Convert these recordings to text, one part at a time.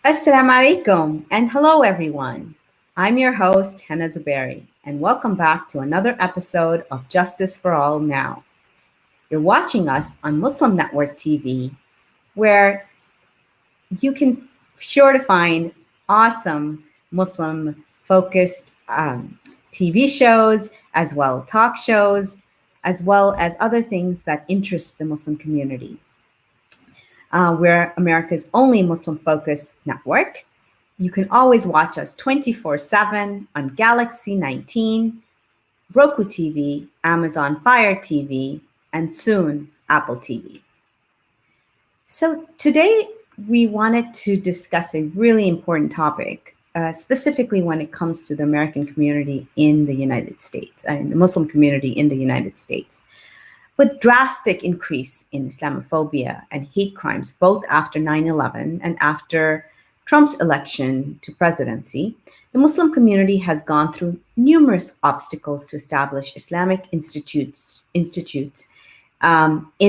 Assalamu alaikum and hello everyone. I'm your host, Hannah Zuberi, and welcome back to another episode of Justice for All Now. You're watching us on Muslim Network TV, where you can sure to find awesome Muslim focused TV shows, as well talk shows, as well as other things that interest the Muslim community. We're America's only Muslim focused network. You can always watch us 24/7 on Galaxy 19, Roku TV, Amazon Fire TV, and soon Apple TV. So today we wanted to discuss a really important topic, specifically when it comes to the American community in the United States, and the Muslim community in the United States. With drastic increase in Islamophobia and hate crimes, both after 9/11 and after Trump's election to presidency, the Muslim community has gone through numerous obstacles to establish Islamic institutes in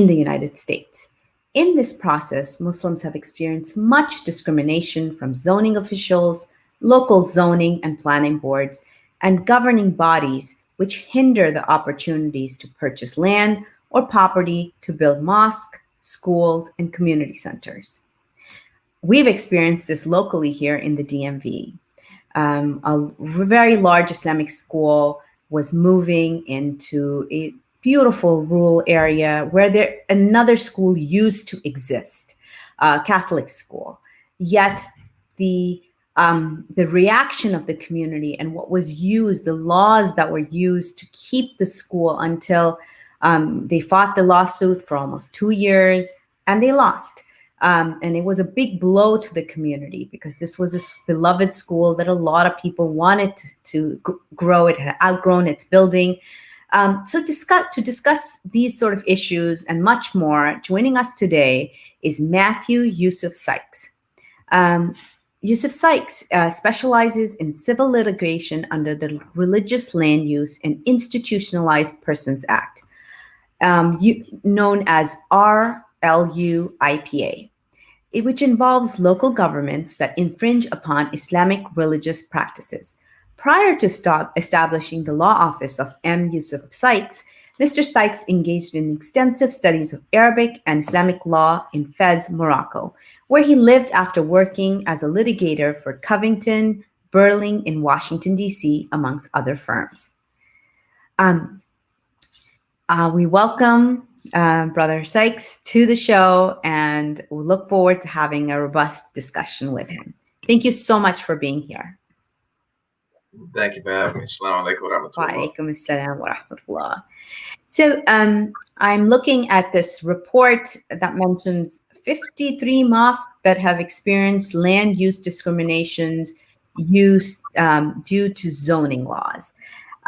the United States. In this process, Muslims have experienced much discrimination from zoning officials, local zoning and planning boards, and governing bodies, which hinder the opportunities to purchase land or property to build mosques, schools, and community centers. We've experienced this locally here in the DMV. A very large Islamic school was moving into a beautiful rural area where another school used to exist, a Catholic school. Yet the reaction of the community and what was used, the laws that were used to keep the school until they fought the lawsuit for almost 2 years and they lost. And it was a big blow to the community because this was a beloved school that a lot of people wanted to grow. It had outgrown its building. So to discuss these sort of issues and much more, joining us today is Matthew Yusuf Sykes. Yusuf Sykes specializes in civil litigation under the Religious Land Use and Institutionalized Persons Act, known as RLUIPA, which involves local governments that infringe upon Islamic religious practices. Prior to establishing the law office of M. Yusuf Sykes, Mr. Sykes engaged in extensive studies of Arabic and Islamic law in Fez, Morocco, where he lived after working as a litigator for Covington, Burling in Washington, D.C., amongst other firms. We welcome Brother Sykes to the show, and we look forward to having a robust discussion with him. Thank you so much for being here. Thank you for having me. Assalamu alaikum wa rahmatullah. Wa alaikum assalam wa rahmatullah. So I'm looking at this report that mentions 53 mosques that have experienced land use discriminations due to zoning laws.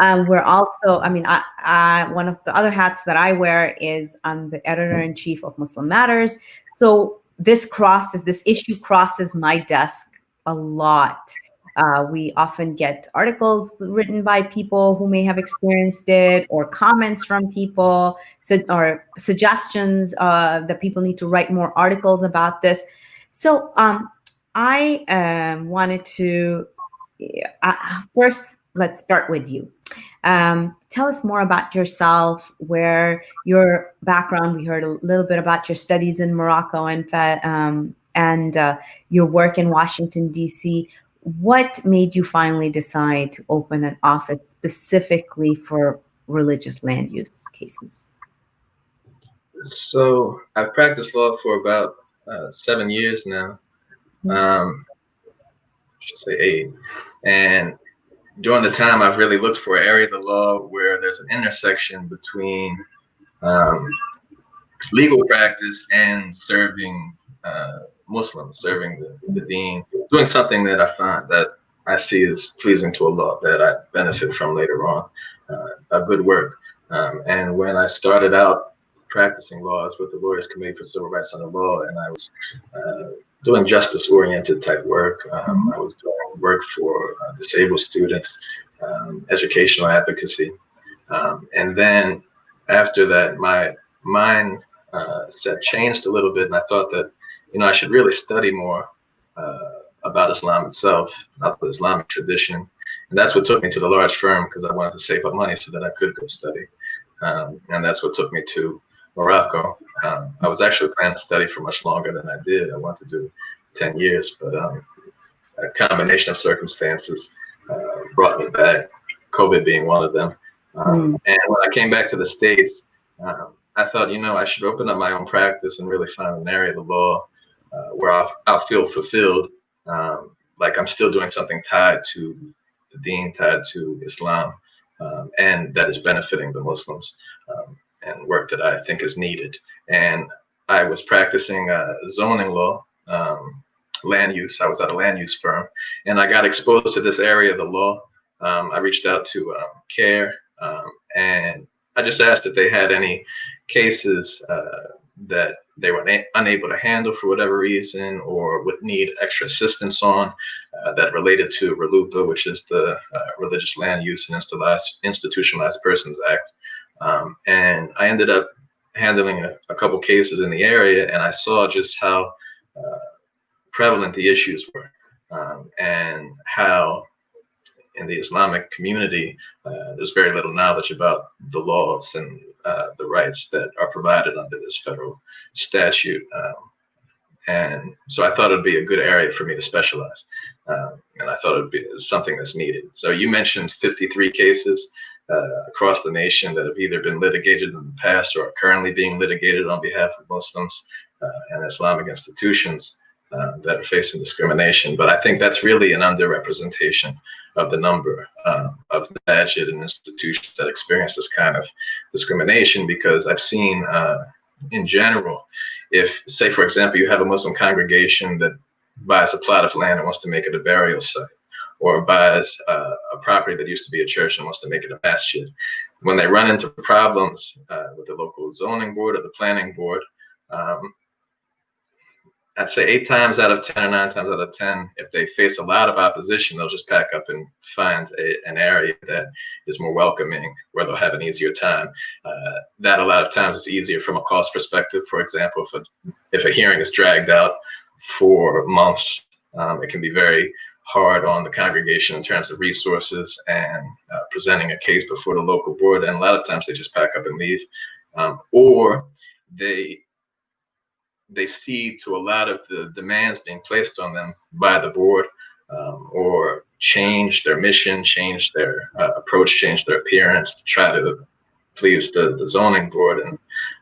We're also, one of the other hats that I wear is I'm the editor-in-chief of Muslim Matters. So this issue crosses my desk a lot. We often get articles written by people who may have experienced it, or comments from people, or suggestions that people need to write more articles about this. So I wanted to, first, let's start with you. Tell us more about yourself, where your background. We heard a little bit about your studies in Morocco and your work in Washington, D.C. What made you finally decide to open an office specifically for religious land use cases? So I've practiced law for about 7 years now. I should say 8. And during the time, I've really looked for an area of the law where there's an intersection between legal practice and serving Muslims, serving the deen, doing something that I see as pleasing to Allah, that I benefit from later on, a good work. And when I started out practicing law, I was with the Lawyers Committee for Civil Rights under Law, and I was doing justice-oriented type work. I was doing work for disabled students, educational advocacy. And then after that, my mindset changed a little bit, and I thought that, I should really study more about Islam itself, about the Islamic tradition. And that's what took me to the large firm, because I wanted to save up money so that I could go study. And that's what took me to Morocco. I was actually planning to study for much longer than I did. I wanted to do 10 years, but a combination of circumstances brought me back, COVID being one of them. And when I came back to the States, I thought, I should open up my own practice and really find an area of the law where I'll feel fulfilled, like I'm still doing something tied to the deen, tied to Islam, and that is benefiting the Muslims, and work that I think is needed. And I was practicing zoning law, land use. I was at a land use firm, and I got exposed to this area of the law. I reached out to CARE, and I just asked if they had any cases that they were unable to handle for whatever reason, or would need extra assistance on, that related to RLUIPA, which is the Religious Land Use and Institutionalized Persons Act. And I ended up handling a couple cases in the area, and I saw just how prevalent the issues were, and how in the Islamic community, there's very little knowledge about the laws and the rights that are provided under this federal statute. And so I thought it'd be a good area for me to specialize. And I thought it'd be something that's needed. So you mentioned 53 cases across the nation that have either been litigated in the past or are currently being litigated on behalf of Muslims and Islamic institutions that are facing discrimination. But I think that's really an underrepresentation of the number of masajid and institutions that experience this kind of discrimination, because I've seen in general, if, say, for example, you have a Muslim congregation that buys a plot of land and wants to make it a burial site, or buys a property that used to be a church and wants to make it a masjid, when they run into problems with the local zoning board or the planning board, I'd say 8 times out of 10 or 9 times out of 10, if they face a lot of opposition, they'll just pack up and find an area that is more welcoming, where they'll have an easier time. That a lot of times is easier from a cost perspective. For example, if a hearing is dragged out for months, it can be very hard on the congregation in terms of resources and presenting a case before the local board. And a lot of times they just pack up and leave, or they cede to a lot of the demands being placed on them by the board, or change their mission, change their approach, change their appearance to try to please the zoning board, and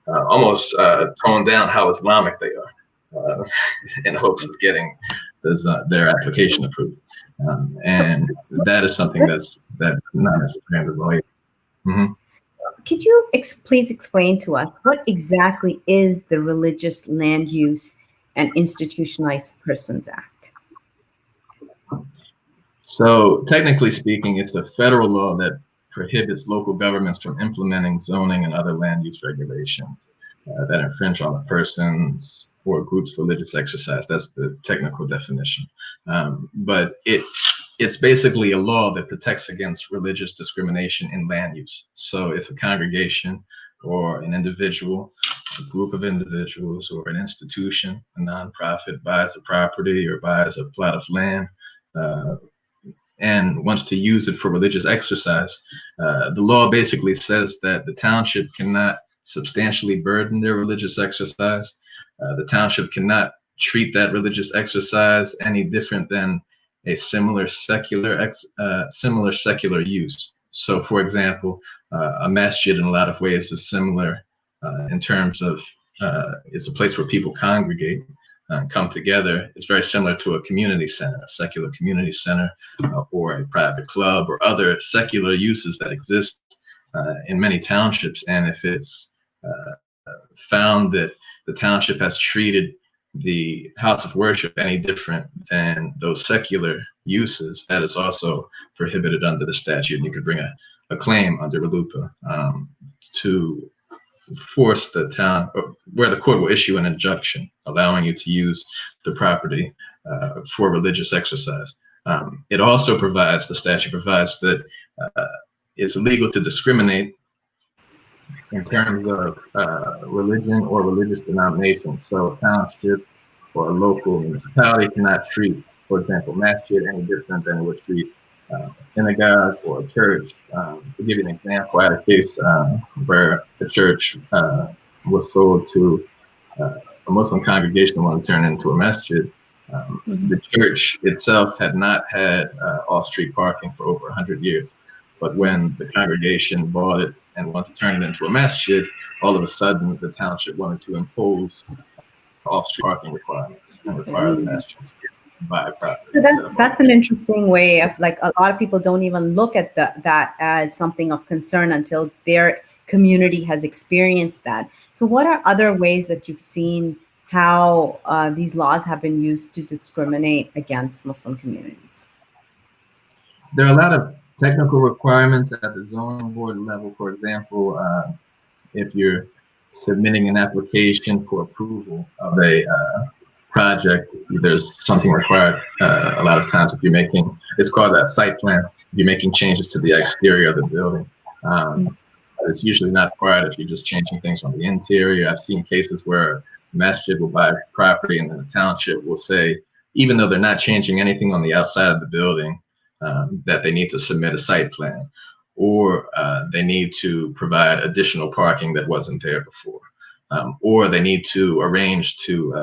almost tone down how Islamic they are in hopes of getting their application approved. And that is something that's not necessarily the lawyer. Mm-hmm. Could you please explain to us what exactly is the Religious Land Use and Institutionalized Persons Act? So technically speaking, it's a federal law that prohibits local governments from implementing zoning and other land use regulations that infringe on a person's or group's religious exercise. That's the technical definition. But it's basically a law that protects against religious discrimination in land use. So if a congregation or an individual, a group of individuals, or an institution, a nonprofit, buys a property or buys a plot of land and wants to use it for religious exercise, the law basically says that the township cannot substantially burden their religious exercise. The township cannot treat that religious exercise any different than a similar secular use. So, for example, a masjid in a lot of ways is similar in terms of it's a place where people congregate, come together. It's very similar to a community center, a secular community center, or a private club, or other secular uses that exist in many townships. And if it's found that the township has treated the house of worship any different than those secular uses, that is also prohibited under the statute. And you could bring a claim under RLUIPA to force the town, where the court will issue an injunction allowing you to use the property for religious exercise. It also provides, the statute provides that it's illegal to discriminate in terms of religion or religious denomination. So a township or a local municipality cannot treat for example, masjid any different than it would treat a synagogue or a church? To give you an example, I had a case where the church was sold to a Muslim congregation wanted to turn it into a masjid. The church itself had not had off-street parking for over 100 years. But when the congregation bought it and wanted to turn it into a masjid, all of a sudden the township wanted to impose off-street parking requirements and require the masjid to buy property. So that's an interesting way of, like, a lot of people don't even look at that as something of concern until their community has experienced that. So what are other ways that you've seen how these laws have been used to discriminate against Muslim communities? There are a lot of technical requirements at the zoning board level. For example, if you're submitting an application for approval of a project, there's something required a lot of times if you're making, it's called that site plan, if you're making changes to the exterior of the building. It's usually not required if you're just changing things on the interior. I've seen cases where masjid will buy property and then the township will say, even though they're not changing anything on the outside of the building, that they need to submit a site plan, or they need to provide additional parking that wasn't there before, or they need to arrange to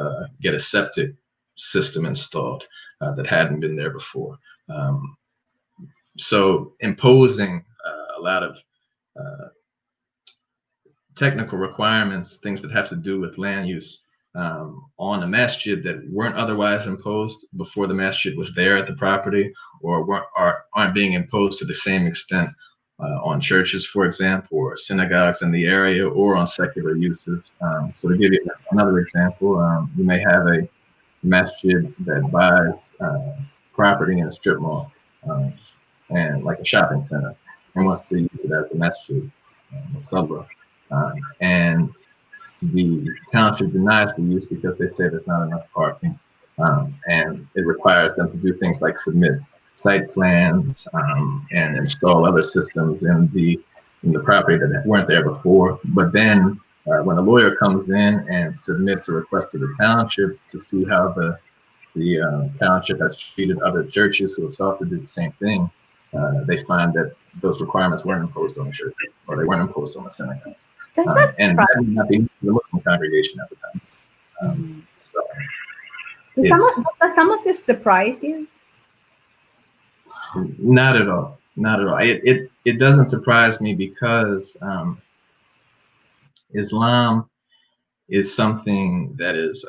get a septic system installed that hadn't been there before. So imposing a lot of technical requirements, things that have to do with land use on a masjid that weren't otherwise imposed before the masjid was there at the property, or aren't being imposed to the same extent on churches, for example, or synagogues in the area, or on secular uses. So to give you another example, you may have a masjid that buys property in a strip mall and like a shopping center and wants to use it as a masjid, a suburb. And the township denies the use because they say there's not enough parking, and it requires them to do things like submit site plans and install other systems in the property that weren't there before. But then when a lawyer comes in and submits a request to the township to see how the township has treated other churches who have sought to do the same thing, they find that those requirements weren't imposed on the churches, or they weren't imposed on the synagogues. And that would not be the Muslim congregation at the time. Does some of this surprise you? Not at all. Not at all. It doesn't surprise me because Islam is something that is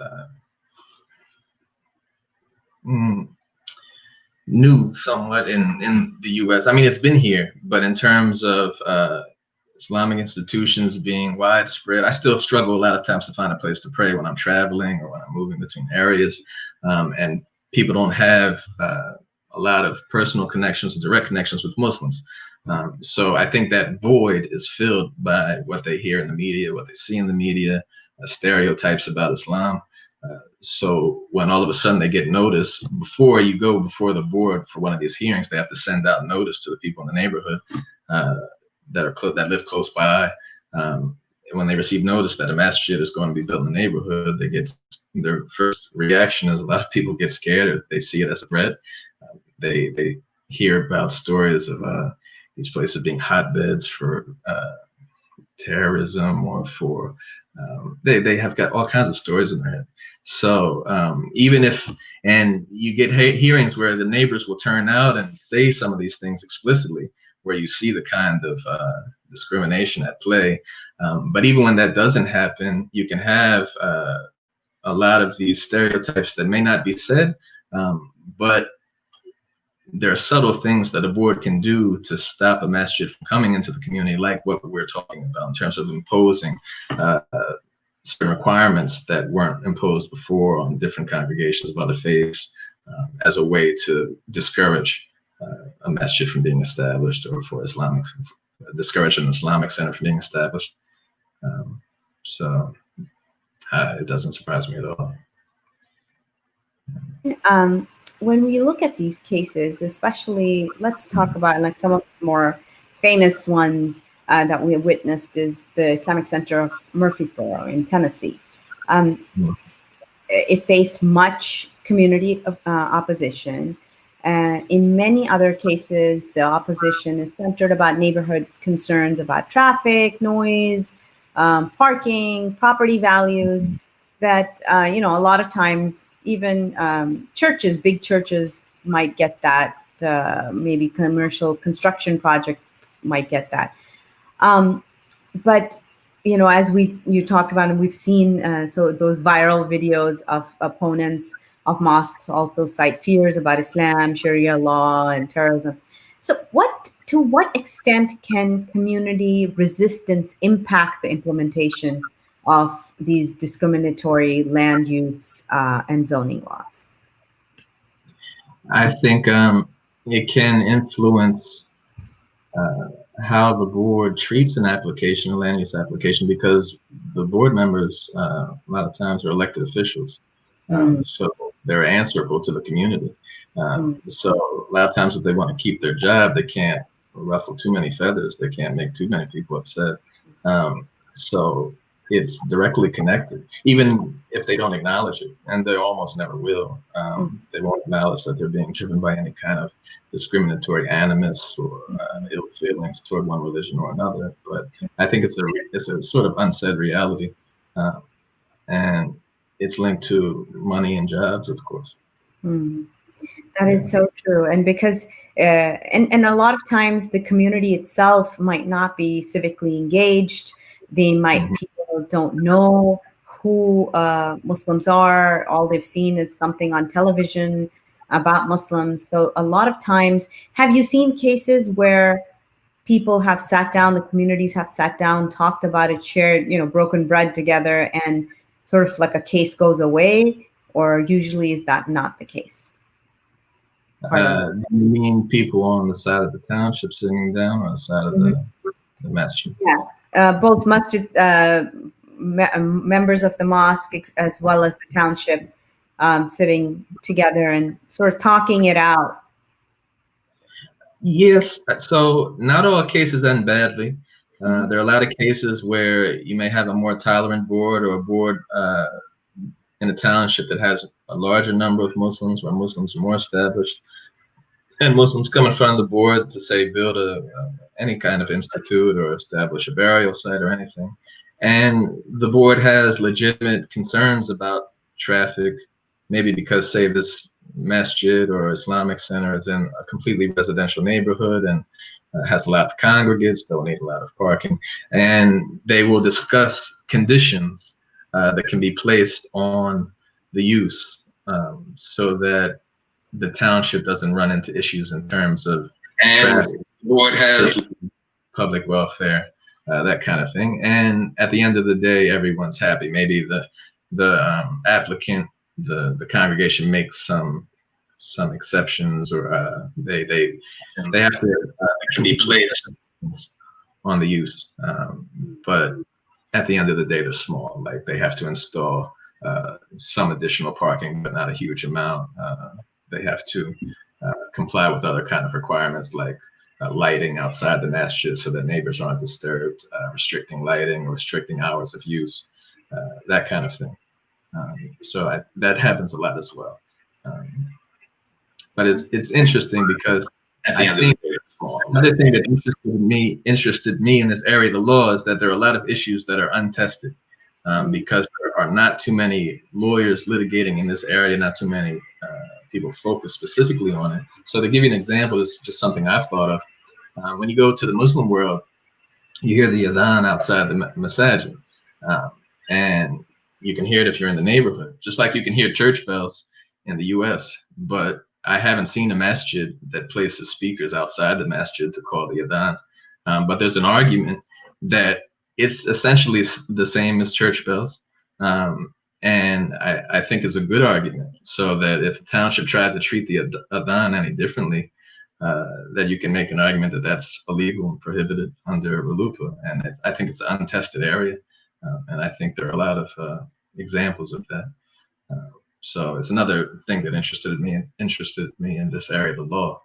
new somewhat in the U.S. I mean, it's been here, but in terms of Islamic institutions being widespread, I still struggle a lot of times to find a place to pray when I'm traveling or when I'm moving between areas, and people don't have a lot of personal connections, direct connections with Muslims. So I think that void is filled by what they hear in the media, what they see in the media, stereotypes about Islam. So when all of a sudden they get notice, before you go before the board for one of these hearings, they have to send out notice to the people in the neighborhood that live close by. When they receive notice that a masjid is going to be built in the neighborhood, their first reaction is a lot of people get scared, or they see it as a threat. They hear about stories of these places being hotbeds for terrorism, or for they have got all kinds of stories in their head. So even if, and you get hearings where the neighbors will turn out and say some of these things explicitly, where you see the kind of discrimination at play. But even when that doesn't happen, you can have a lot of these stereotypes that may not be said, but there are subtle things that a board can do to stop a masjid from coming into the community, like what we're talking about in terms of imposing certain requirements that weren't imposed before on different congregations of other faiths, as a way to discourage a masjid from being established, or for discourage an Islamic center from being established. So it doesn't surprise me at all. When we look at these cases, especially, let's talk about like some of the more famous ones that we have witnessed is the Islamic Center of Murfreesboro in Tennessee. it faced much community opposition. In many other cases, the opposition is centered about neighborhood concerns about traffic, noise, parking, property values. That a lot of times, even churches, big churches, might get that. Maybe commercial construction project might get that. But as you talked about, and we've seen, so those viral videos of opponents of mosques also cite fears about Islam, Sharia law, and terrorism. So to what extent can community resistance impact the implementation of these discriminatory land use and zoning laws? I think it can influence how the board treats an application, a land use application, because the board members a lot of times are elected officials. So they're answerable to the community. So a lot of times if they want to keep their job, they can't ruffle too many feathers. They can't make too many people upset. So it's directly connected, even if they don't acknowledge it, and they almost never will. They won't acknowledge that they're being driven by any kind of discriminatory animus or ill feelings toward one religion or another. But I think it's a sort of unsaid reality, and it's linked to money and jobs, of course. That is so true. And because and a lot of times the community itself might not be civically engaged. They might people don't know who Muslims are. All they've seen is something on television about Muslims. So a lot of times, have you seen cases where people have sat down, the communities have sat down, talked about it, shared, broken bread together, and sort of like a case goes away? Or usually is that not the case? Do you mean people on the side of the township sitting down, or the side of the masjid? Yeah, both masjid members of the mosque as well as the township sitting together and sort of talking it out. Yes, so not all cases end badly. There are a lot of cases where you may have a more tolerant board, or a board in a township that has a larger number of Muslims, where Muslims are more established, and Muslims come in front of the board to say build any kind of institute or establish a burial site or anything, and the board has legitimate concerns about traffic, maybe because, say, this masjid or Islamic center is in a completely residential neighborhood and has a lot of congregants, they'll need a lot of parking, and they will discuss conditions that can be placed on the use, so that the township doesn't run into issues in terms of traffic, board has public welfare, that kind of thing. And at the end of the day, everyone's happy. Maybe the applicant, the congregation makes some exceptions, or they have to can be placed on the use, but at the end of the day, they're small. Like, they have to install some additional parking, but not a huge amount. They have to comply with other kind of requirements, like lighting outside the masjid so that neighbors aren't disturbed, restricting lighting or restricting hours of use, that kind of thing. So that happens a lot as well. But it's interesting because I think another thing that interested me in this area of the law is that there are a lot of issues that are untested, because there are not too many lawyers litigating in this area, not too many people focus specifically on it. So to give you an example, it's just something I've thought of. When you go to the Muslim world, you hear the adhan outside the masajid, and you can hear it if you're in the neighborhood, just like you can hear church bells in the US, but I haven't seen a masjid that places speakers outside the masjid to call the adhan. But there's an argument that it's essentially the same as church bells. And I think is a good argument, so that if the township tried to treat the adhan any differently, that you can make an argument that that's illegal and prohibited under RLUIPA. And I think it's an untested area. And I think there are a lot of examples of that. So it's another thing that interested me in this area of the law.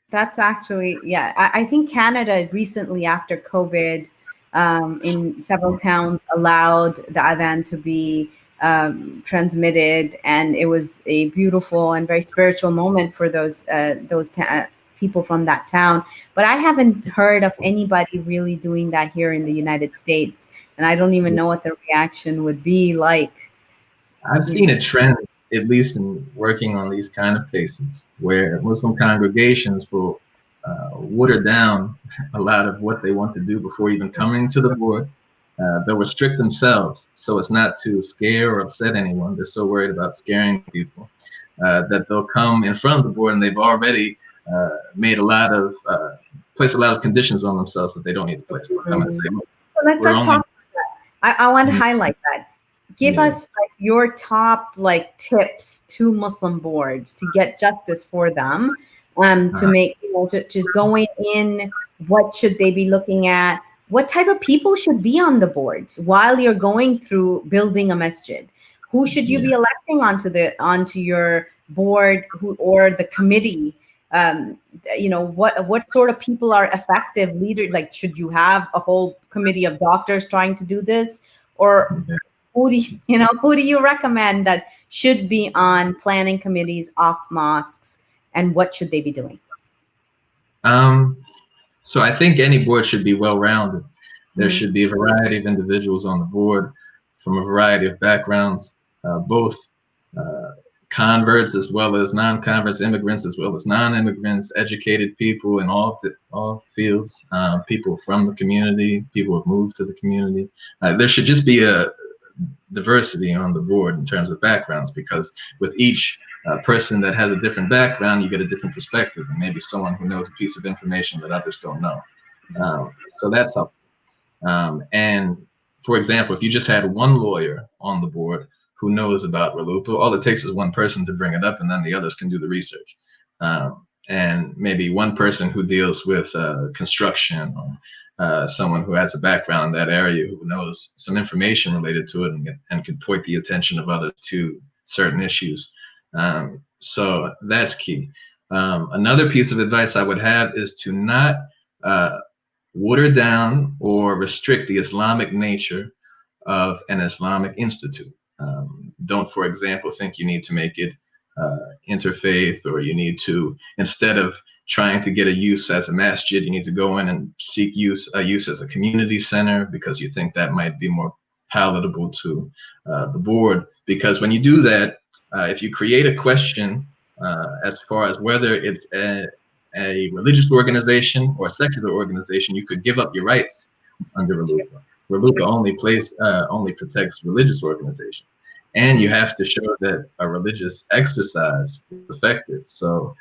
That's actually, yeah. I think Canada recently, after COVID, in several towns allowed the adhan to be transmitted, and it was a beautiful and very spiritual moment for those people from that town. But I haven't heard of anybody really doing that here in the United States, and I don't even know what the reaction would be like. I've seen a trend, at least in working on these kind of cases, where Muslim congregations will water down a lot of what they want to do before even coming to the board. They'll restrict themselves so as not to scare or upset anyone. They're so worried about scaring people that they'll come in front of the board and they've already made placed a lot of conditions on themselves that they don't need to place. They'll come and say, so let's talk about that. I want to highlight that. Give us like your top tips to Muslim boards to get justice for them, to make just going in. What should they be looking at? What type of people should be on the boards while you're going through building a masjid? Who should you be electing onto your board, or the committee? What sort of people are effective leaders? Like, should you have a whole committee of doctors trying to do this, or who do you recommend that should be on planning committees of mosques, and what should they be doing? So I think any board should be well-rounded. There should be a variety of individuals on the board from a variety of backgrounds, both converts as well as non-converts, immigrants as well as non-immigrants, educated people in all fields, people from the community, people who have moved to the community. There should just be a diversity on the board in terms of backgrounds, because with each person that has a different background, you get a different perspective, and maybe someone who knows a piece of information that others don't know. So that's helpful. And for example, if you just had one lawyer on the board who knows about RLUIPA, all it takes is one person to bring it up, and then the others can do the research. And maybe one person who deals with construction, or someone who has a background in that area who knows some information related to it, and can point the attention of others to certain issues. So that's key. Another piece of advice I would have is to not water down or restrict the Islamic nature of an Islamic institute. Don't, for example, think you need to make it interfaith, or you need to, instead of trying to get a use as a masjid, you need to go in and seek a use as a community center, because you think that might be more palatable to the board. Because when you do that, if you create a question as far as whether it's a religious organization or a secular organization, you could give up your rights under RLUIPA. RLUIPA only protects religious organizations, and you have to show that a religious exercise is affected. So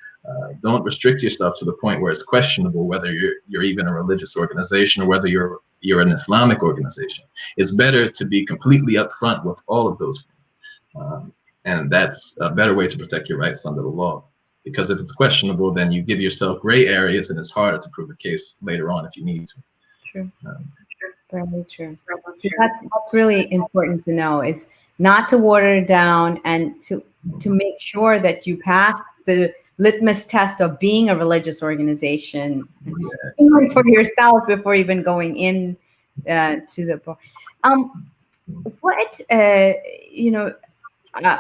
don't restrict yourself to the point where it's questionable whether you're even a religious organization or whether you're an Islamic organization. It's better to be completely upfront with all of those things, and that's a better way to protect your rights under the law. Because if it's questionable, then you give yourself gray areas, and it's harder to prove a case later on if you need to. True. Very true. So that's really important to know, is not to water it down, and to make sure that you pass the litmus test of being a religious organization even for yourself before even going in to the board.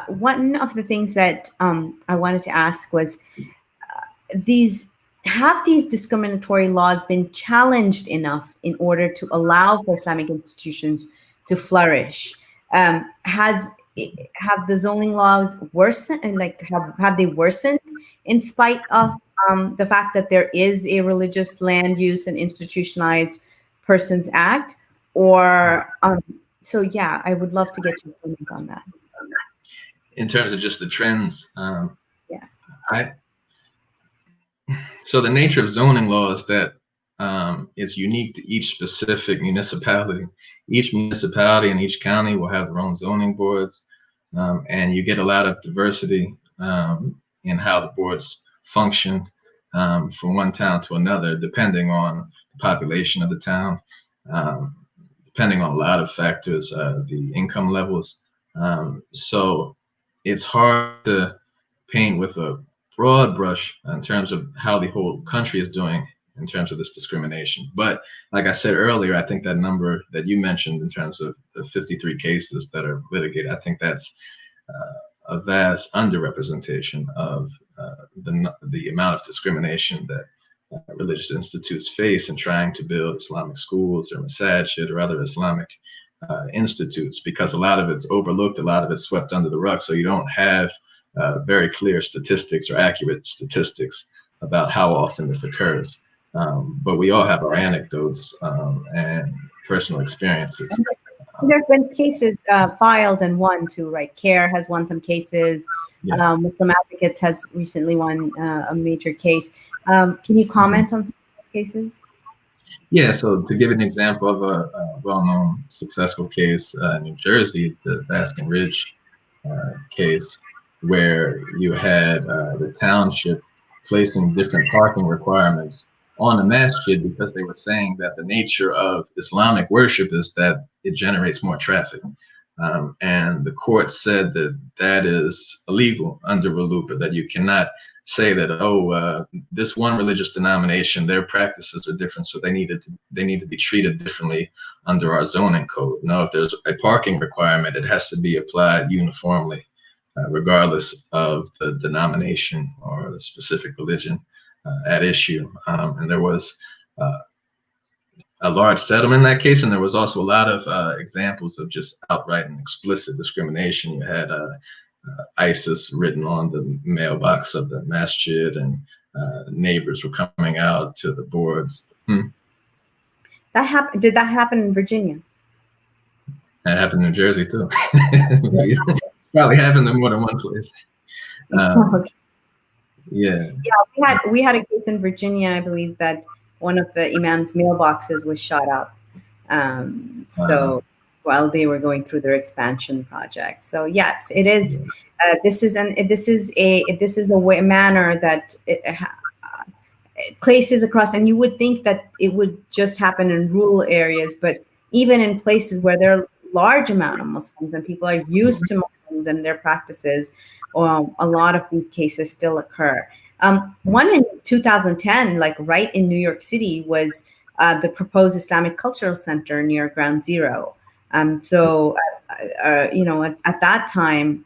One of the things that I wanted to ask was, have these discriminatory laws been challenged enough in order to allow for Islamic institutions to flourish? Have the zoning laws worsened, and have they worsened in spite of the fact that there is a religious land use and institutionalized persons act? Or I would love to get your comment on that. In terms of just the trends, so the nature of zoning law is that it's unique to each specific municipality. Each municipality and each county will have their own zoning boards, and you get a lot of diversity in how the boards function from one town to another, depending on the population of the town, depending on a lot of factors, the income levels. So it's hard to paint with a broad brush in terms of how the whole country is doing in terms of this discrimination. But like I said earlier, I think that number that you mentioned in terms of the 53 cases that are litigated, I think that's a vast underrepresentation of the amount of discrimination that religious institutes face in trying to build Islamic schools or masajid or other Islamic institutes, because a lot of it's overlooked, a lot of it's swept under the rug. So you don't have very clear statistics or accurate statistics about how often this occurs. But we all have our anecdotes and personal experiences. There have been cases filed and won too, right? CARE has won some cases. Yeah. Muslim Advocates has recently won a major case. Can you comment on some of those cases? Yeah, so to give an example of a well-known successful case in New Jersey, the Baskin Ridge case, where you had the township placing different parking requirements on the masjid because they were saying that the nature of Islamic worship is that it generates more traffic. And the court said that that is illegal under RLUIPA, that you cannot say that, oh, this one religious denomination, their practices are different, so they need to be treated differently under our zoning code. No, if there's a parking requirement, it has to be applied uniformly, regardless of the denomination or the specific religion at issue. And there was a large settlement in that case, and there was also a lot of examples of just outright and explicit discrimination. You had ISIS written on the mailbox of the masjid, and neighbors were coming out to the boards. That happened. Did that happen in Virginia? That happened in New Jersey too. It's probably happened in more than one place. Yeah. Yeah, we had a case in Virginia, I believe, that one of the imam's mailboxes was shot up. So while they were going through their expansion project. So yes, it is. This is a manner that it places across, and you would think that it would just happen in rural areas, but even in places where there are large amount of Muslims and people are used to Muslims and their practices, a lot of these cases still occur. One in 2010, like right in New York City, was the proposed Islamic Cultural Center near Ground Zero. So, at that time,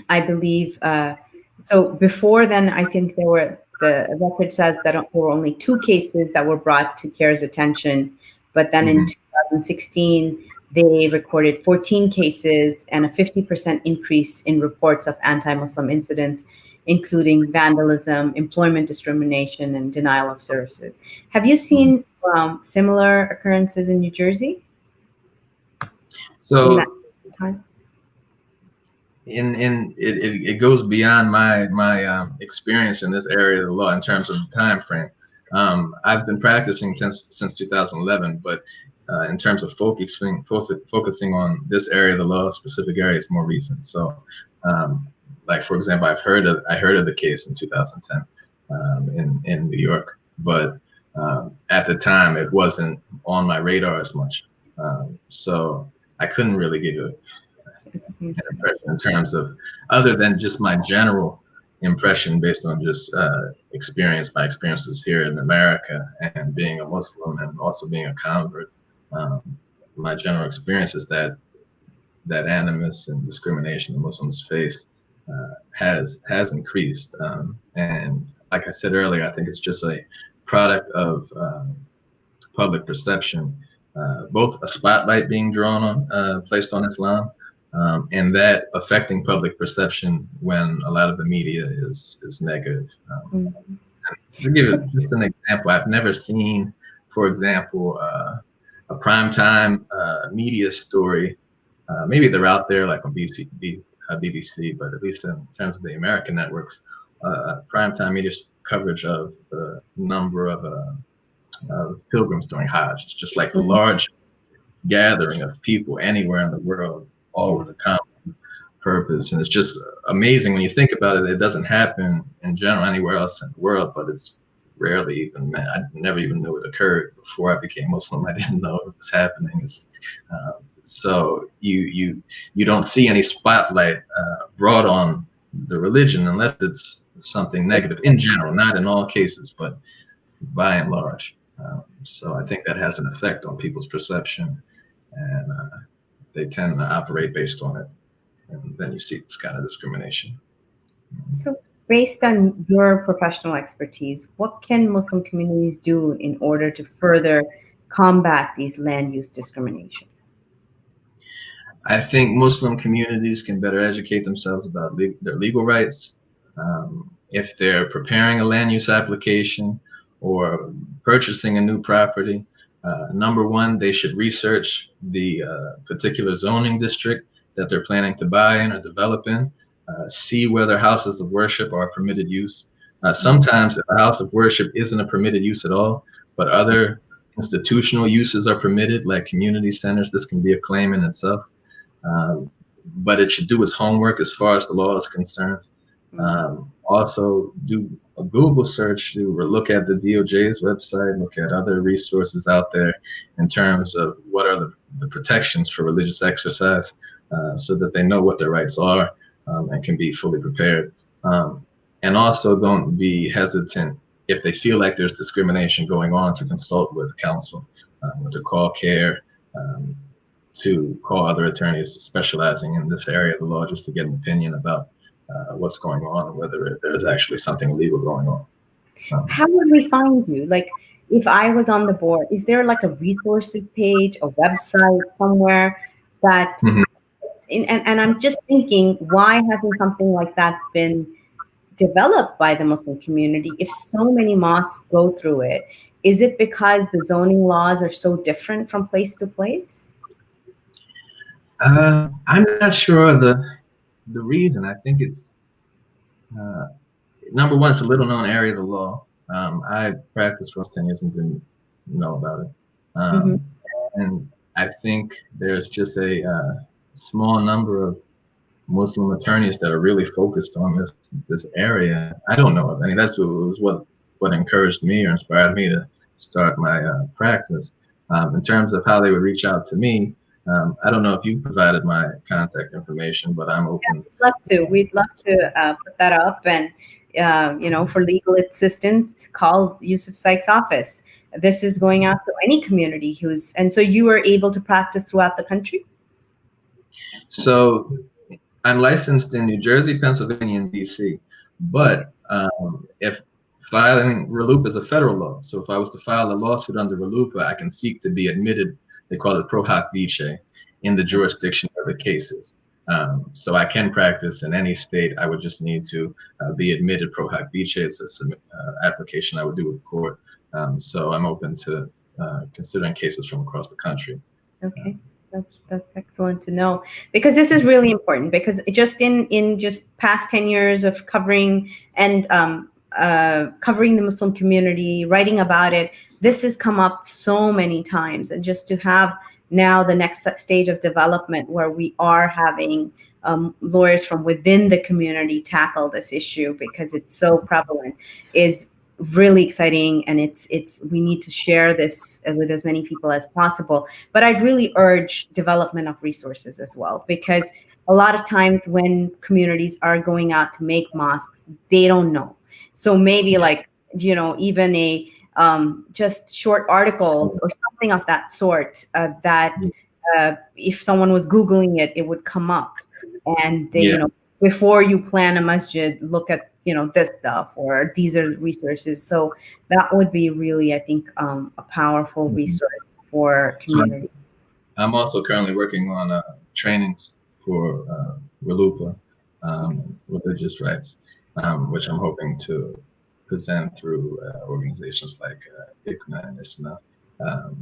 I believe, so before then, I think the record says that there were only 2 cases that were brought to CARE's attention, but then in 2016, they recorded 14 cases and a 50% increase in reports of anti-Muslim incidents, including vandalism, employment discrimination, and denial of services. Have you seen similar occurrences in New Jersey? So it goes beyond my experience in this area of the law in terms of time frame. I've been practicing since 2011, but in terms of focusing on this area of the law, specific area, is more recent. So, like for example, I heard of the case in 2010 in New York, but at the time it wasn't on my radar as much. So I couldn't really give you an impression in terms of, other than just my general impression based on just my experiences here in America and being a Muslim and also being a convert. My general experience is that animus and discrimination that Muslims face has increased. And like I said earlier, I think it's just a product of public perception, both a spotlight being placed on Islam, and that affecting public perception when a lot of the media is negative. To give just an example, I've never seen, for example, a primetime media story. Maybe they're out there like on BBC, but at least in terms of the American networks, primetime media coverage of the number of pilgrims during Hajj. It's just like the large gathering of people anywhere in the world, all with a common purpose. And it's just amazing when you think about it. It doesn't happen in general anywhere else in the world, but it's rarely even, I never even knew it occurred before I became Muslim. I didn't know it was happening. So you don't see any spotlight brought on the religion unless it's something negative in general, not in all cases, but by and large. So I think that has an effect on people's perception, and they tend to operate based on it. And then you see this kind of discrimination. So, based on your professional expertise, what can Muslim communities do in order to further combat these land use discrimination? I think Muslim communities can better educate themselves about their legal rights. If they're preparing a land use application or purchasing a new property, number one, they should research the particular zoning district that they're planning to buy in or develop in, see whether houses of worship are permitted use. Sometimes if a house of worship isn't a permitted use at all, but other institutional uses are permitted, like community centers, this can be a claim in itself. But it should do its homework as far as the law is concerned. Also do a Google search, look at the DOJ's website, look at other resources out there in terms of what are the protections for religious exercise, so that they know what their rights are and can be fully prepared. And also don't be hesitant if they feel like there's discrimination going on to consult with counsel, to call CARE, to call other attorneys specializing in this area of the law just to get an opinion about what's going on and whether there's actually something illegal going on. How would we find you? Like, if I was on the board, is there like a resources page, a website somewhere that, and I'm just thinking, why hasn't something like that been developed by the Muslim community if so many mosques go through it? Is it because the zoning laws are so different from place to place? I'm not sure the reason. I think it's number one, it's a little known area of the law. I practiced for 10 years and didn't know about it. And I think there's just a small number of Muslim attorneys that are really focused on this area. I don't know. I mean, that's what encouraged me or inspired me to start my practice. In terms of how they would reach out to me, I don't know if you provided my contact information, but I'm open. Yeah, we'd love to. We'd love to put that up. And, for legal assistance, call Yusuf Sykes' office. This is going out to any community and so you were able to practice throughout the country? So I'm licensed in New Jersey, Pennsylvania, and DC. But if filing RLUIPA is a federal law, so if I was to file a lawsuit under RLUIPA, I can seek to be admitted. They call it pro hac vice in the jurisdiction of the cases. So I can practice in any state. I would just need to be admitted pro hac vice. It's an application I would do with court. So I'm open to considering cases from across the country. Okay, that's excellent to know, because this is really important, because just in just past 10 years of covering and covering the Muslim community, writing about it, this has come up so many times. And just to have now the next stage of development where we are having lawyers from within the community tackle this issue, because it's so prevalent, is really exciting. And we need to share this with as many people as possible. But I'd really urge development of resources as well, because a lot of times when communities are going out to make mosques, they don't know. So maybe even a just short articles or something of that sort, that if someone was Googling it, it would come up. And they, before you plan a masjid, look at, this stuff, or these are the resources. So that would be really, I think, a powerful resource for community. I'm also currently working on trainings for RLUIPA, religious rights, which I'm hoping to present through organizations like ICMA and ISMA.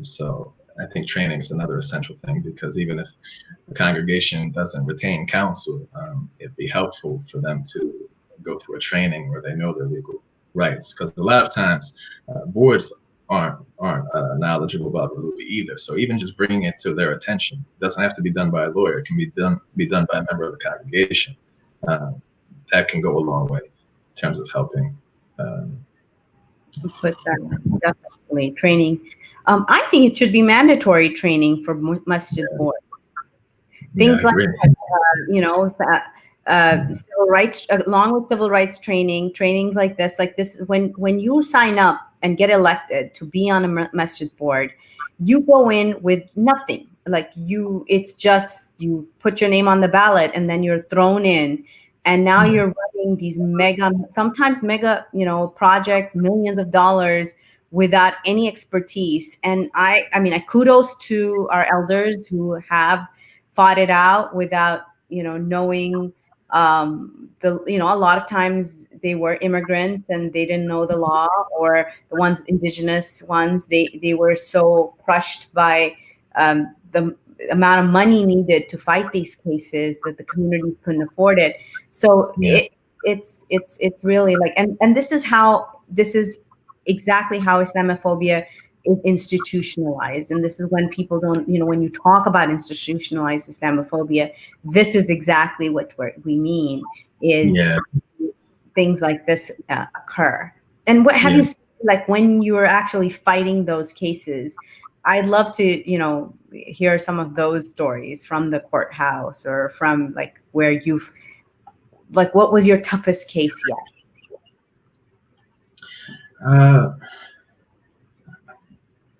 So I think training is another essential thing, because even if the congregation doesn't retain counsel, it'd be helpful for them to go through a training where they know their legal rights. Because a lot of times boards aren't knowledgeable about RLUIPA either. So even just bringing it to their attention, it doesn't have to be done by a lawyer. It can be done by a member of the congregation. That can go a long way in terms of helping. Put that definitely training. I think it should be mandatory training for masjid boards. Things like civil rights, along with civil rights trainings like this. When you sign up and get elected to be on a masjid board, you go in with nothing. Like it's just you put your name on the ballot and then you're thrown in, and now you're running these sometimes mega, projects, millions of dollars without any expertise. And I mean, I kudos to our elders who have fought it out without, knowing a lot of times they were immigrants and they didn't know the law, or the indigenous ones, they were so crushed by the amount of money needed to fight these cases that the communities couldn't afford it. So it's really like, and this is exactly how Islamophobia is institutionalized. And this is when people don't, when you talk about institutionalized Islamophobia, this is exactly what we mean, is things like this occur. And what have you seen, like, when you were actually fighting those cases? I'd love to, hear some of those stories from the courthouse, or from like where what was your toughest case yet?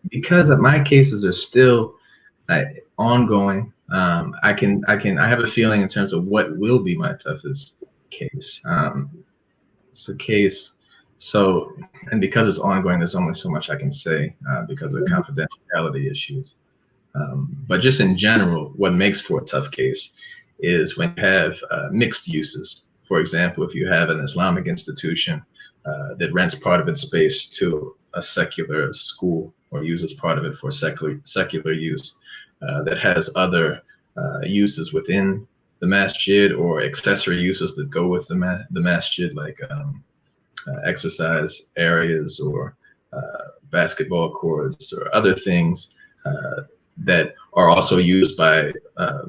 Because my cases are still ongoing, I have a feeling in terms of what will be my toughest case. It's a case. So, and because it's ongoing, there's only so much I can say because of the confidentiality issues. But just in general, what makes for a tough case is when you have mixed uses. For example, if you have an Islamic institution that rents part of its space to a secular school, or uses part of it for secular use, that has other uses within the masjid, or accessory uses that go with the masjid, like exercise areas, or basketball courts, or other things that are also used by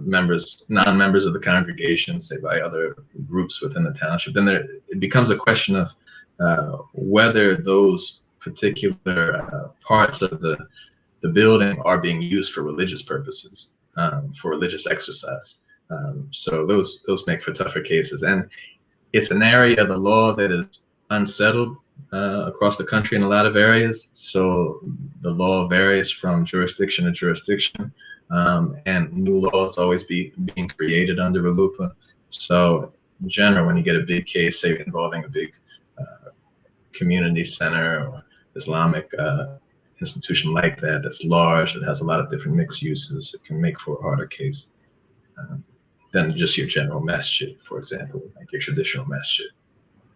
non-members of the congregation, say by other groups within the township. Then it becomes a question of whether those particular parts of the building are being used for religious purposes, for religious exercise. So those make for tougher cases. And it's an area of the law that is unsettled across the country in a lot of areas. So the law varies from jurisdiction to jurisdiction, and new laws always being created under RLUIPA. So in general, when you get a big case, say involving a big community center or Islamic institution like that, that's large, that has a lot of different mixed uses, it can make for a harder case than just your general masjid, for example, like your traditional masjid.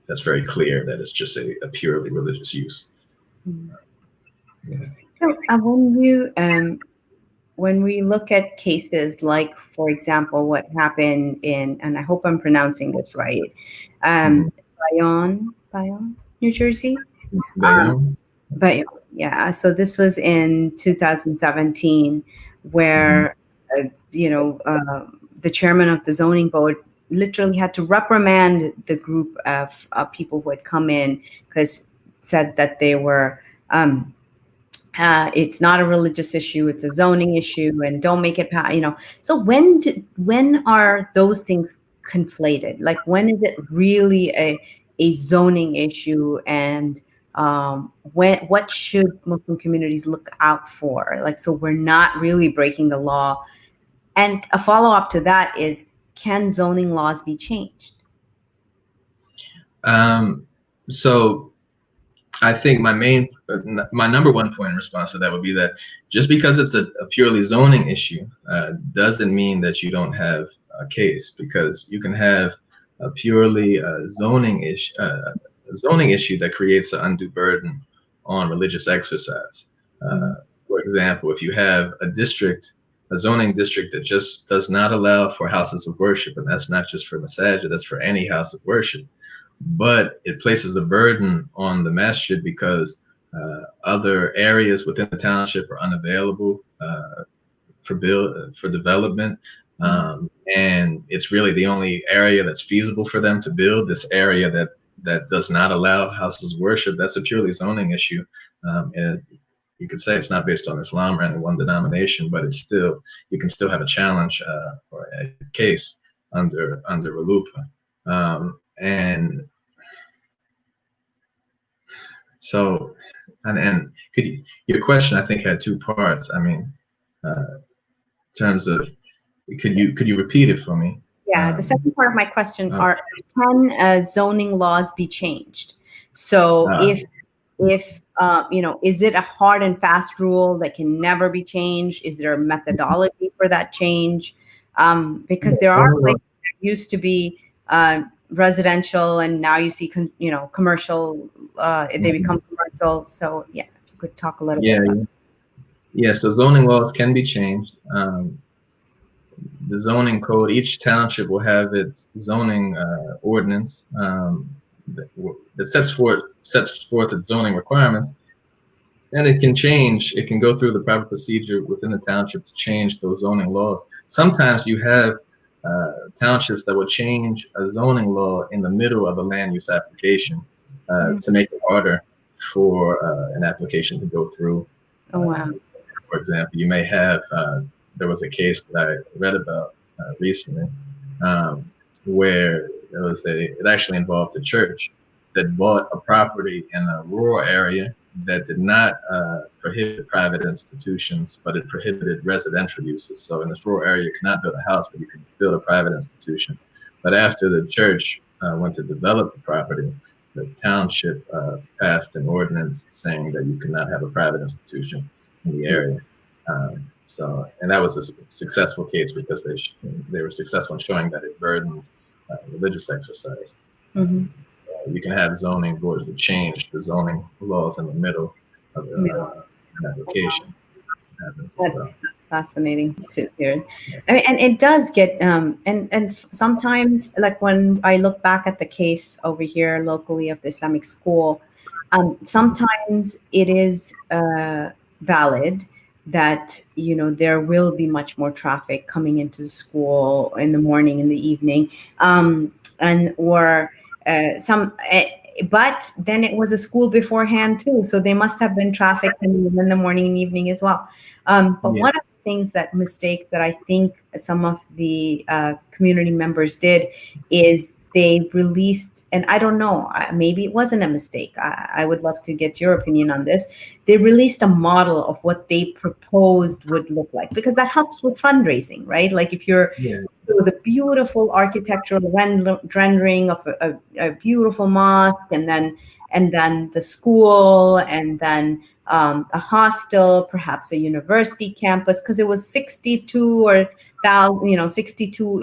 That's very clear that it's just a purely religious use. So when we look at cases like, for example, what happened in, and I hope I'm pronouncing this right, Bayonne, New Jersey? Bayonne? Bayonne, yeah. So this was in 2017, where, the chairman of the zoning board literally had to reprimand the group of people who had come in, because said that they were, it's not a religious issue, it's a zoning issue, and don't make it, So when are those things conflated? Like, when is it really a zoning issue, and what should Muslim communities look out for? Like, so we're not really breaking the law. And a follow-up to that is, can zoning laws be changed? So I think my number one point in response to that would be that just because it's a purely zoning issue doesn't mean that you don't have a case, because you can have a purely zoning issue that creates an undue burden on religious exercise. For example, if you have a zoning district that just does not allow for houses of worship, and that's not just for masajid, that's for any house of worship, but it places a burden on the masjid because other areas within the township are unavailable for development, and it's really the only area that's feasible for them to build, this area that does not allow houses of worship. That's a purely zoning issue, and you could say it's not based on Islam or any one denomination, but you can still have a challenge or a case under RLUIPA. And so And your question, I think, had two parts. I mean, in terms of, could you repeat it for me? Yeah, the second part of my question are, can zoning laws be changed? So if is it a hard and fast rule that can never be changed? Is there a methodology for that change? Because there are places that used to be residential, and now you see commercial. They become commercial. So yeah, if you could talk a little bit about that. Yeah. So zoning laws can be changed. The zoning code, each township will have its zoning ordinance that sets forth its zoning requirements, and it can change. It can go through the proper procedure within the township to change those zoning laws. Sometimes you have townships that will change a zoning law in the middle of a land use application to make it harder for an application to go through. Oh, wow. For example, you may have, there was a case that I read about recently where it actually involved a church that bought a property in a rural area that did not prohibit private institutions, but it prohibited residential uses. So in this rural area, you cannot build a house, but you could build a private institution. But after the church went to develop the property, the township passed an ordinance saying that you could not have a private institution in the area. And that was a successful case because they were successful in showing that it burdened religious exercise. You can have zoning boards that change the zoning laws in the middle of an application. That's fascinating to hear. I mean, and it does get and sometimes, like when I look back at the case over here locally of the Islamic school, sometimes it is valid that there will be much more traffic coming into the school in the morning, in the evening, but then it was a school beforehand too, so there must have been traffic in the morning and evening as well. But one of the things mistakes that I think some of the community members did is they released, and I don't know, maybe it wasn't a mistake. I would love to get your opinion on this. They released a model of what they proposed would look like, because that helps with fundraising, right? Like if it was a beautiful architectural rendering of a beautiful mosque, and then the school, and then a hostel, perhaps a university campus, because it was 62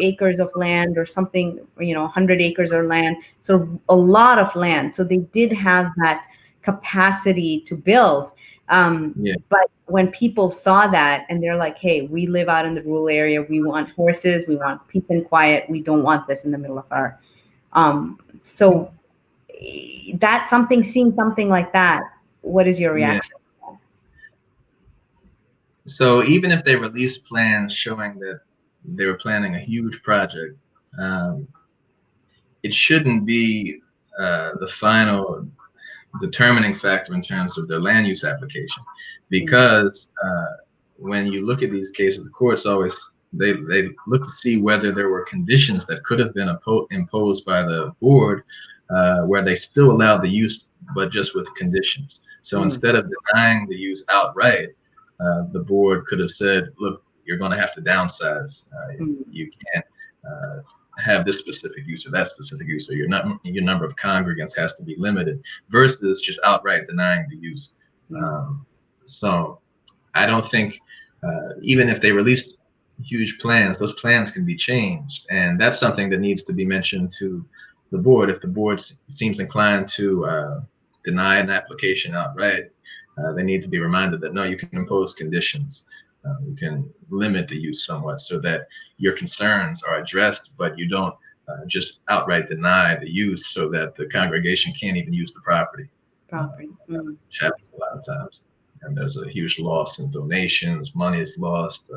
acres of land or something, 100 acres of land. So a lot of land. So they did have that capacity to build. But when people saw that and they're like, hey, we live out in the rural area, we want horses, we want peace and quiet, we don't want this in the middle of our so that's seeing something like that, what is your reaction? So even if they released plans showing that they were planning a huge project, it shouldn't be the final determining factor in terms of their land use application, because when you look at these cases, the courts always they look to see whether there were conditions that could have been imposed by the board where they still allowed the use, but just with conditions. So instead of denying the use outright, the board could have said, look, you're going to have to downsize. You can't have this specific use or that specific use, or your number of congregants has to be limited, versus just outright denying the use. So I don't think, even if they released huge plans, those plans can be changed. And that's something that needs to be mentioned to the board. If the board seems inclined to deny an application outright, they need to be reminded that no, you can impose conditions. You can limit the use somewhat so that your concerns are addressed, but you don't just outright deny the use so that the congregation can't even use the property. Which happens a lot of times. And there's a huge loss in donations, money is lost,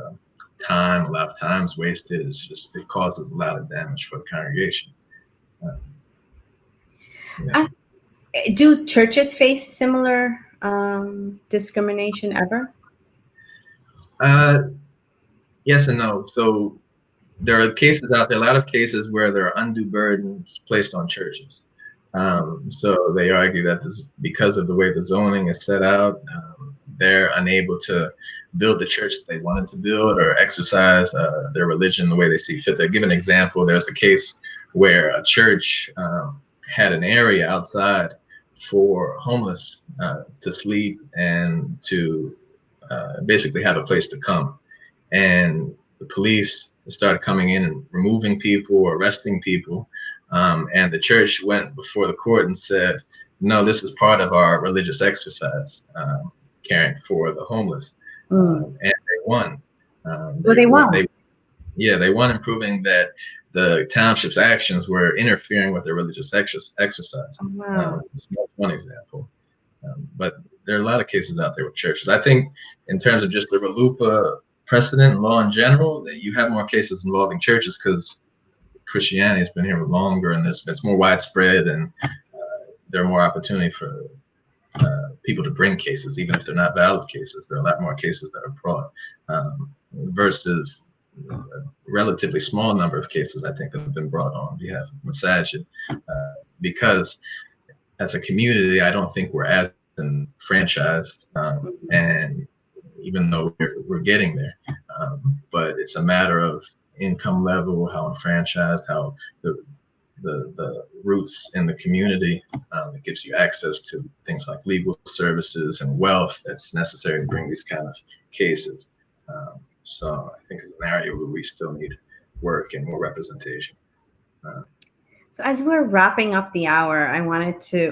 time, a lot of time's wasted. It causes a lot of damage for the congregation. Do churches face similar discrimination ever? Yes and no. So there are cases out there, a lot of cases where there are undue burdens placed on churches. So they argue that this, because of the way the zoning is set out, they're unable to build the church that they wanted to build or exercise their religion the way they see fit. They give an example. There's a case where a church had an area outside for homeless to sleep and to basically have a place to come. And the police started coming in and removing people, arresting people. And the church went before the court and said, no, this is part of our religious exercise, caring for the homeless. And they won. They won. They won in proving that the township's actions were interfering with their religious exercise. Wow. That's one example. But there are a lot of cases out there with churches. I think in terms of just the RLUIPA precedent and law in general, that you have more cases involving churches because Christianity has been here longer and it's more widespread, and there are more opportunity for people to bring cases, even if they're not valid cases. There are a lot more cases that are brought versus a relatively small number of cases I think that have been brought on behalf of Masajid, because as a community, I don't think we're as enfranchised, and even though we're getting there, but it's a matter of income level, how enfranchised, how the roots in the community that gives you access to things like legal services and wealth that's necessary to bring these kind of cases. So I think it's an area where we still need work and more representation. So as we're wrapping up the hour,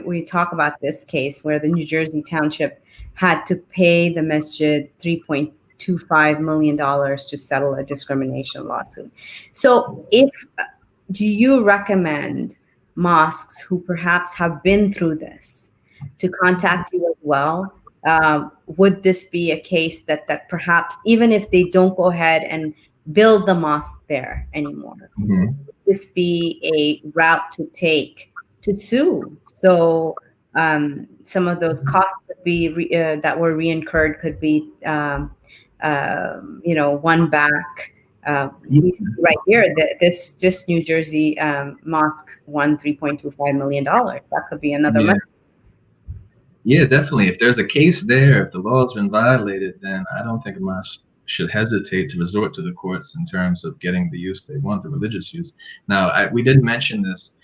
we talk about this case where the New Jersey Township had to pay the masjid $3.25 million to settle a discrimination lawsuit. So do you recommend mosques who perhaps have been through this to contact you as well? Would this be a case that perhaps, even if they don't go ahead and build the mosque there anymore, would this be a route to take to sue? So some of those costs could be that were reincurred could be won back. We see right here that this New Jersey mosque won $3.25 million. That could be another money. Yeah, definitely. If there's a case there, if the law's been violated, then I don't think a mosque should hesitate to resort to the courts in terms of getting the use they want, the religious use. Now, we didn't mention this,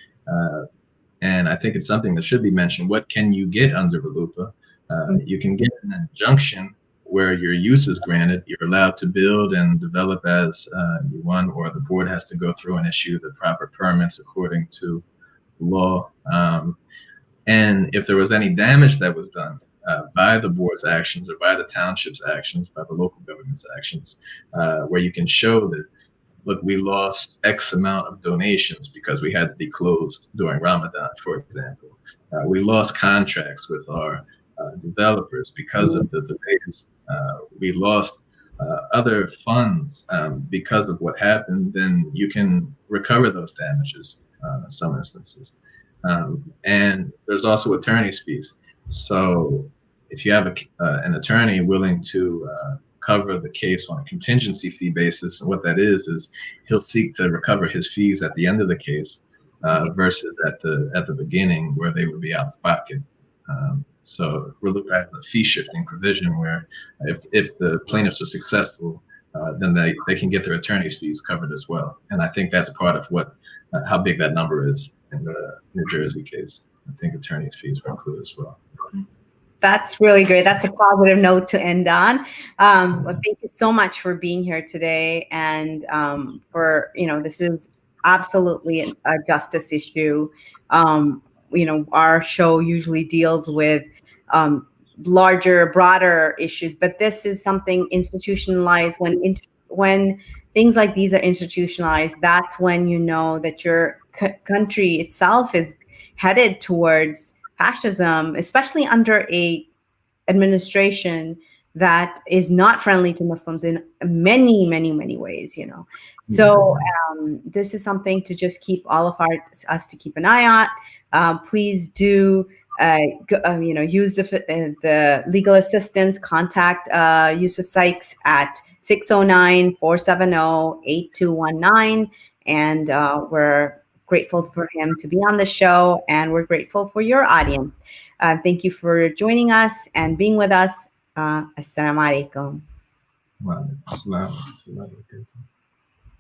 and I think it's something that should be mentioned. What can you get under RLUIPA? You can get an injunction where your use is granted. You're allowed to build and develop as you want, or the board has to go through and issue the proper permits according to law. And if there was any damage that was done by the board's actions or by the township's actions, by the local government's actions, where you can show that, look, we lost X amount of donations because we had to be closed during Ramadan, for example. We lost contracts with our developers because of the delays. We lost other funds because of what happened. Then you can recover those damages in some instances. And there's also attorney's fees. So if you have an attorney willing to cover the case on a contingency fee basis, and what that is he'll seek to recover his fees at the end of the case versus at the beginning where they would be out of pocket. So we're looking at the fee shifting provision where if the plaintiffs are successful, then they can get their attorney's fees covered as well. And I think that's part of how big that number is in the New Jersey case. I think attorney's fees were included as well. That's really great. That's a positive note to end on. Well, thank you so much for being here today. And this is absolutely a justice issue. Our show usually deals with larger, broader issues, but this is something institutionalized. When things like these are institutionalized, that's when you know that your country itself is headed towards fascism, especially under a administration that is not friendly to Muslims in many, many, many ways, So this is something to just keep all of us to keep an eye on. Please do use the legal assistance. Contact Yusuf Sykes at 609-470-8219, and we're grateful for him to be on the show, and we're grateful for your audience. Thank you for joining us and being with us. Assalamu alaikum. Wow. Islam.